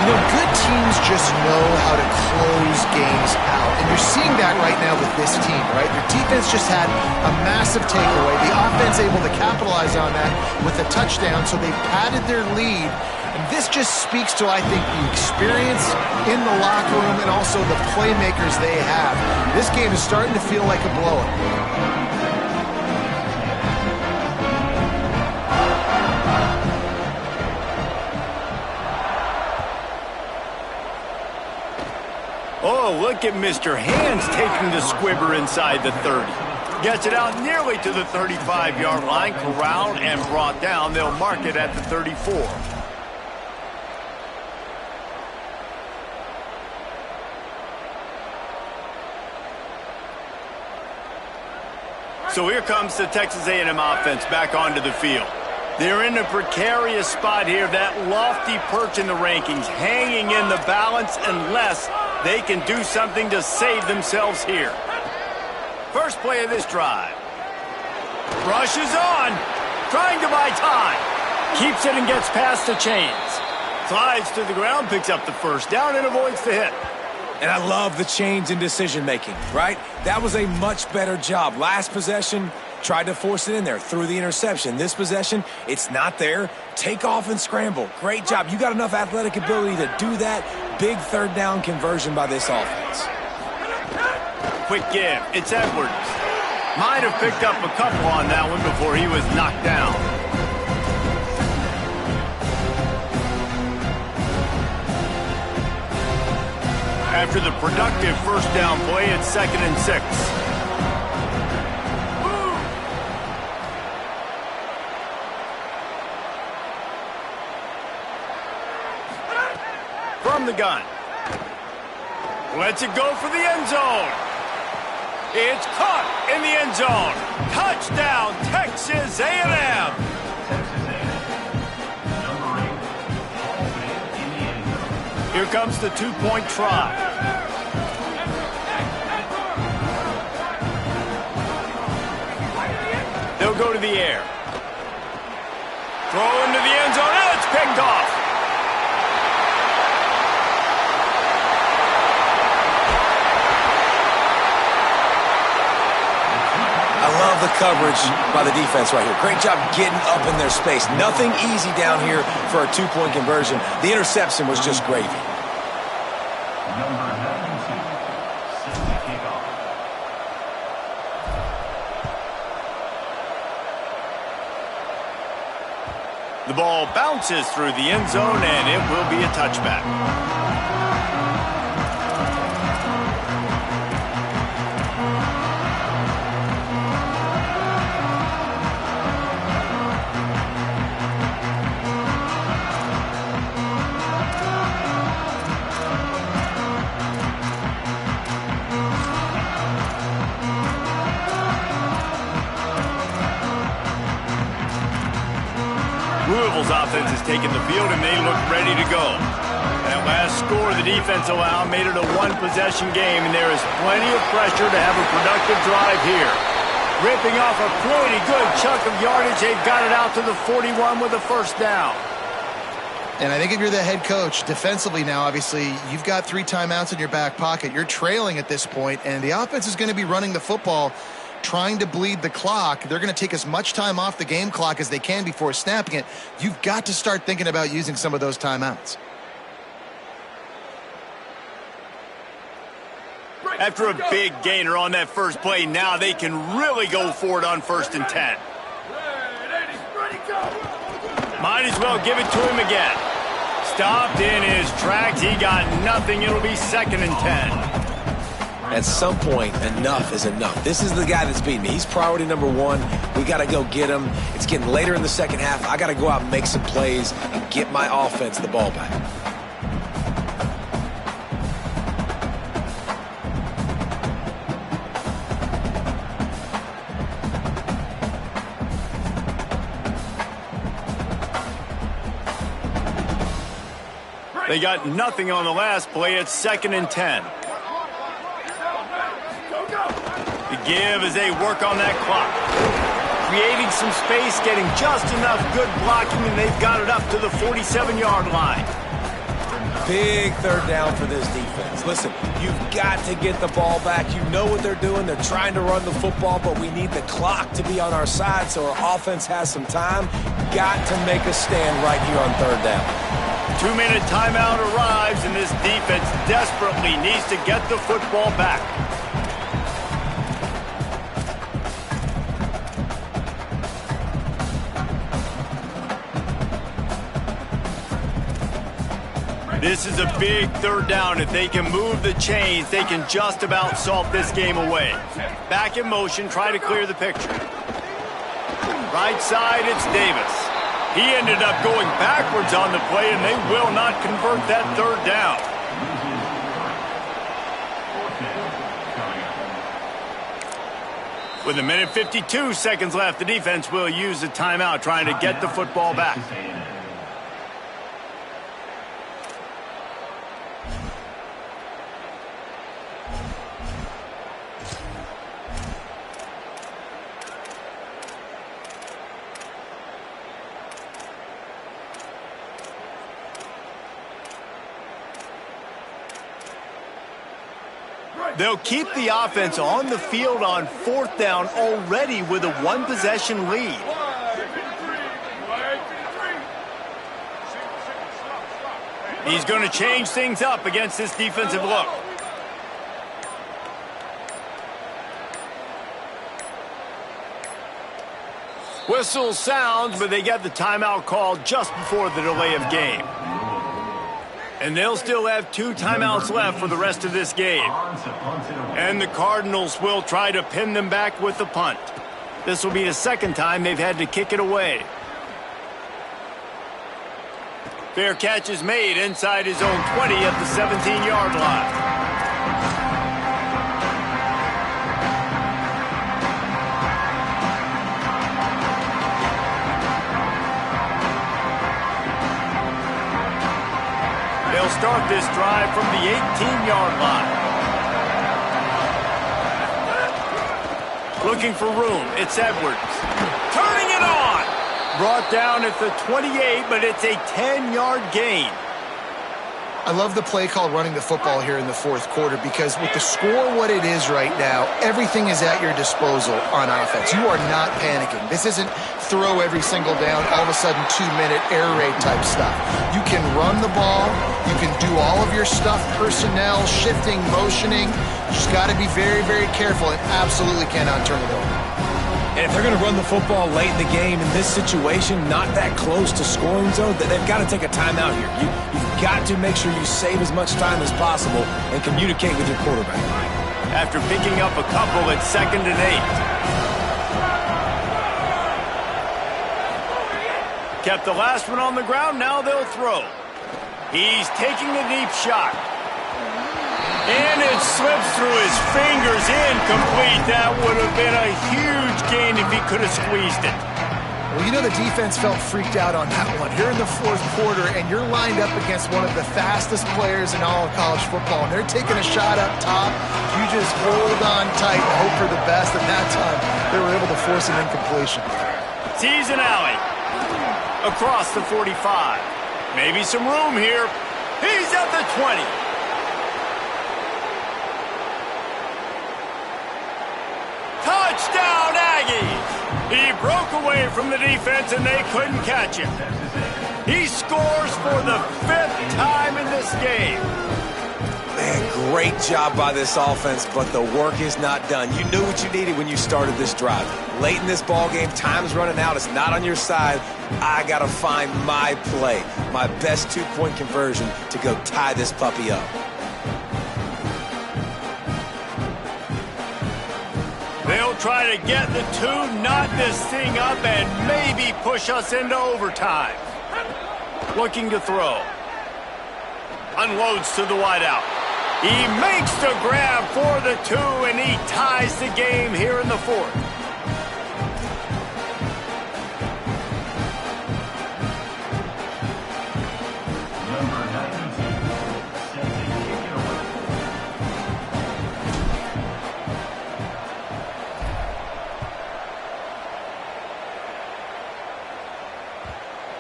You know, good teams just know how to close games out. And you're seeing that right now with this team, right? Their defense just had a massive takeaway. The offense able to capitalize on that with a touchdown, so they padded their lead. And this just speaks to, I think, the experience in the locker room and also the playmakers they have. This game is starting to feel like a blowout. Oh, look at Mr. Hands taking the squibber inside the 30. Gets it out nearly to the 35-yard line, corralled and brought down. They'll mark it at the 34. So here comes the Texas A&M offense back onto the field. They're in a precarious spot here, that lofty perch in the rankings, hanging in the balance unless they can do something to save themselves here. First play of this drive. Rushes on, trying to buy time. Keeps it and gets past the chains. Slides to the ground, picks up the first down, and avoids the hit. And I love the change in decision-making, right? That was a much better job. Last possession, tried to force it in there, threw the interception. This possession, it's not there. Take off and scramble. Great job. You got enough athletic ability to do that. Big third down conversion by this offense. Quick give. It's Edwards. Might have picked up a couple on that one before he was knocked down. After the productive first down play, it's 2nd and 6. From the gun. Lets it go for the end zone. It's caught in the end zone. Touchdown, Texas A&M. Here comes the two-point try. They'll go to the air. Throw into the end zone, and it's picked off. I love the coverage by the defense right here. Great job getting up in their space. Nothing easy down here for a two-point conversion. The interception was just gravy. The ball bounces through the end zone, and it will be a touchback. Louisville's offense has taken the field, and they look ready to go. That last score the defense allowed made it a one-possession game, and there is plenty of pressure to have a productive drive here. Ripping off a pretty good chunk of yardage, they've got it out to the 41 with a first down. And I think if you're the head coach, defensively now, obviously, you've got 3 timeouts in your back pocket. You're trailing at this point, and the offense is going to be running the football, trying to bleed the clock. They're going to take as much time off the game clock as they can before snapping it. You've got to start thinking about using some of those timeouts. After a big gainer on that first play, now they can really go for it on 1st and 10. Might as well give it to him again. Stopped in his tracks. He got nothing. It'll be 2nd and 10. At some point, enough is enough. This is the guy that's beating me. He's priority number 1. We got to go get him. It's getting later in the second half. I got to go out and make some plays and get my offense the ball back. They got nothing on the last play. It's 2nd and 10. The give as they work on that clock. Creating some space, getting just enough good blocking, and they've got it up to the 47-yard line. Big third down for this defense. Listen, you've got to get the ball back. You know what they're doing. They're trying to run the football, but we need the clock to be on our side so our offense has some time. Got to make a stand right here on third down. 2-minute timeout arrives, and this defense desperately needs to get the football back. This is a big third down. If they can move the chains, they can just about salt this game away. Back in motion, try to clear the picture. Right side, it's Davis. He ended up going backwards on the play, and they will not convert that third down. With 1:52 seconds left, the defense will use the timeout trying to get the football back. They'll keep the offense on the field on fourth down already with a one-possession lead. He's going to change things up against this defensive look. Whistle sounds, but they get the timeout called just before the delay of game. And they'll still have 2 timeouts left for the rest of this game. And the Cardinals will try to pin them back with the punt. This will be the second time they've had to kick it away. Fair catch is made inside his own 20 at the 17-yard line. They'll start this drive from the 18-yard line. Looking for room, it's Edwards. Turning it on! Brought down at the 28, but it's a 10-yard gain. I love the play call running the football here in the fourth quarter because with the score what it is right now, everything is at your disposal on offense. You are not panicking. This isn't throw every single down, all of a sudden 2-minute air raid type stuff. You can run the ball. You can do all of your stuff, personnel, shifting, motioning. You just got to be very, very careful and absolutely cannot turn it over. And if they're going to run the football late in the game in this situation, not that close to scoring zone, they've got to take a timeout here. You've got to make sure you save as much time as possible and communicate with your quarterback. After picking up a couple, it's 2nd and 8. Kept the last one on the ground, now they'll throw. He's taking the deep shot. And it slips through his fingers, incomplete. That would have been a huge gain if he could have squeezed it. Well, you know the defense felt freaked out on that one. Here in the fourth quarter, and you're lined up against one of the fastest players in all of college football, and they're taking a shot up top. You just hold on tight and hope for the best, and that time they were able to force an incompletion. Sees an alley. Across the 45. Maybe some room here. He's at the 20. Touchdown, Aggies! He broke away from the defense and they couldn't catch him. He scores for the 5th time in this game. Man, great job by this offense, but the work is not done. You knew what you needed when you started this drive. Late in this ball game, time's running out. It's not on your side. I got to find my play, my best 2-point conversion to go tie this puppy up. They'll try to get the 2, knot this thing up, and maybe push us into overtime. Looking to throw. Unloads to the wideout. He makes the grab for the 2, and he ties the game here in the 4th.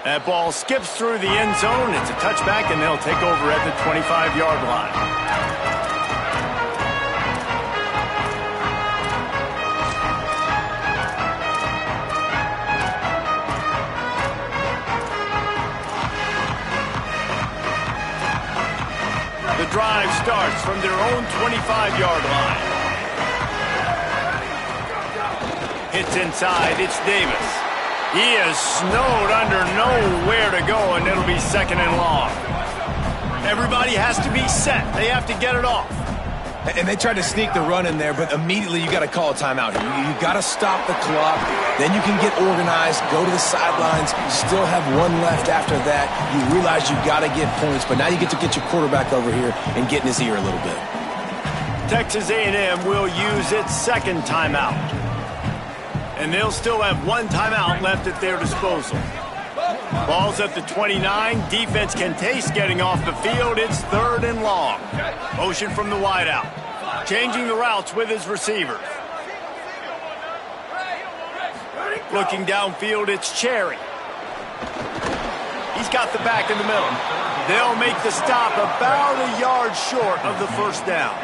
That ball skips through the end zone. It's a touchback, and they'll take over at the 25-yard line. The drive starts from their own 25-yard line. Hits inside. It's Davis. He is snowed under, nowhere to go, and it'll be 2nd and long. Everybody has to be set. They have to get it off. And they tried to sneak the run in there, but immediately you got to call a timeout here. You got to stop the clock. Then you can get organized, go to the sidelines. You still have one left after that. You realize you got to get points, but now you get to get your quarterback over here and get in his ear a little bit. Texas A&M will use its second timeout. And they'll still have one timeout left at their disposal. Ball's at the 29. Defense can taste getting off the field. It's 3rd and long. Motion from the wideout. Changing the routes with his receivers. Looking downfield, it's Cherry. He's got the back in the middle. They'll make the stop about a yard short of the first down.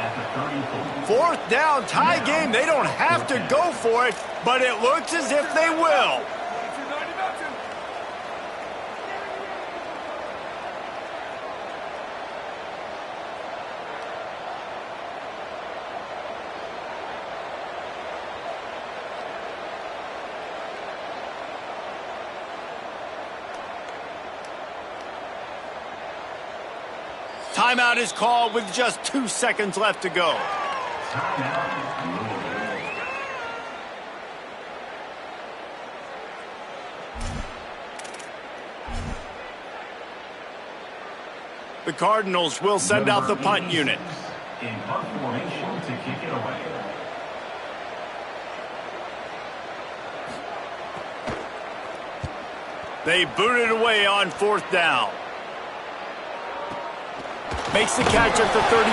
4th down, tie game. They don't have to go for it, but it looks as if they will. Timeout is called with just 2 seconds left to go. The Cardinals will send out the punt unit. In punt formation to kick it away. They boot it away on 4th down. Makes the catch at the 35.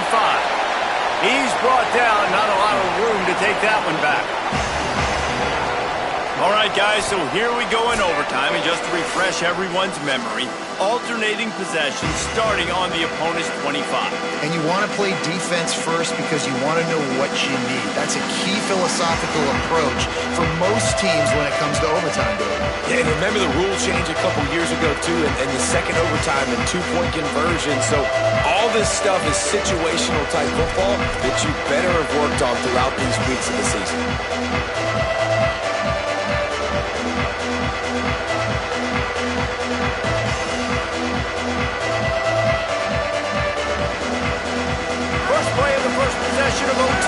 He's brought down, not a lot of room to take that one back. All right, guys, so here we go in overtime, and just to refresh everyone's memory, alternating possession starting on the opponent's 25. And you want to play defense first because you want to know what you need. That's a key philosophical approach for most teams when it comes to overtime, Billy. Yeah, and remember the rule change a couple years ago, too, and the second overtime and 2-point conversion. So all this stuff is situational type football that you better have worked on throughout these weeks of the season. First play of the first possession of OT.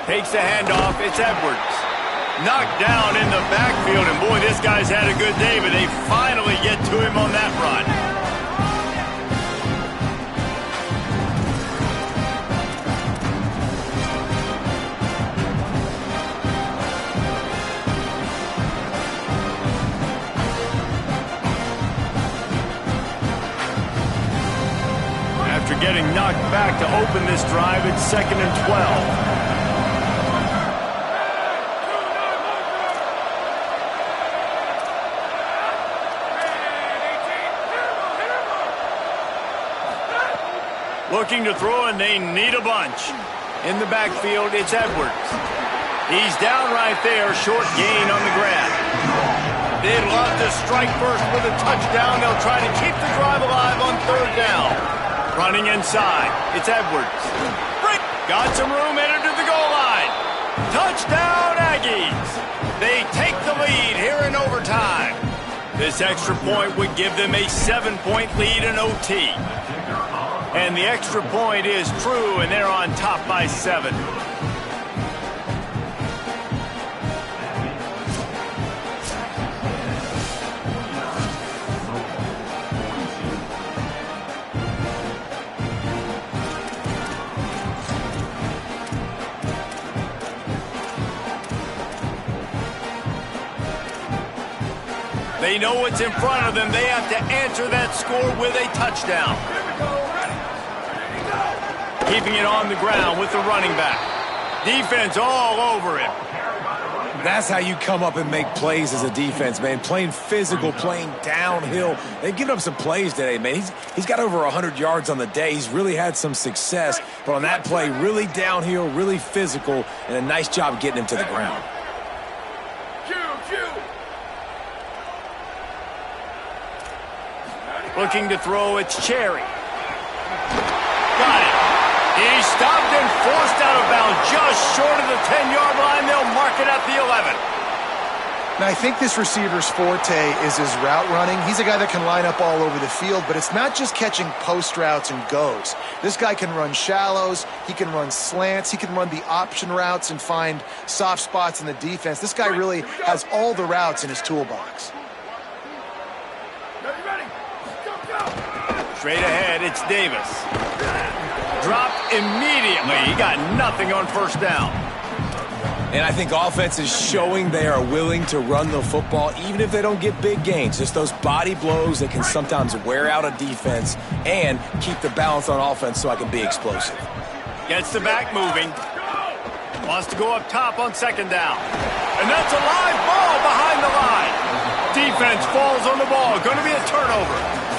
Takes the handoff. It's Edwards. Knocked down in the backfield, and boy, this guy's had a good day, but they finally get to him on that run. After getting knocked back to open this drive, it's 2nd and 12. Looking to throw, and they need a bunch. In the backfield, it's Edwards. He's down right there, short gain on the grab. They'd love to strike first with a touchdown. They'll try to keep the drive alive on 3rd down. Running inside, it's Edwards. Got some room, headed to the goal line. Touchdown, Aggies. They take the lead here in overtime. This extra point would give them a 7-point lead in OT. And the extra point is true, and they're on top by 7. They know what's in front of them. They have to answer that score with a touchdown. Keeping it on the ground with the running back. Defense all over him. That's how you come up and make plays as a defense, man. Playing physical, playing downhill. They've given up some plays today, man. He's got over 100 yards on the day. He's really had some success. But on that play, really downhill, really physical, and a nice job getting him to the ground. Looking to throw, it's Cherry. Got it. He's stopped and forced out of bounds just short of the 10-yard line. They'll mark it at the 11. Now, I think this receiver's forte is his route running. He's a guy that can line up all over the field, but it's not just catching post routes and goes. This guy can run shallows, he can run slants, he can run the option routes and find soft spots in the defense. This guy really has all the routes in his toolbox. Straight ahead, it's Davis. Dropped immediately. He got nothing on first down. And I think offense is showing they are willing to run the football, even if they don't get big gains. Just those body blows that can sometimes wear out a defense and keep the balance on offense so I can be explosive. Gets the back moving. Wants to go up top on second down. And that's a live ball behind the line. Defense falls on the ball. Going to be a turnover.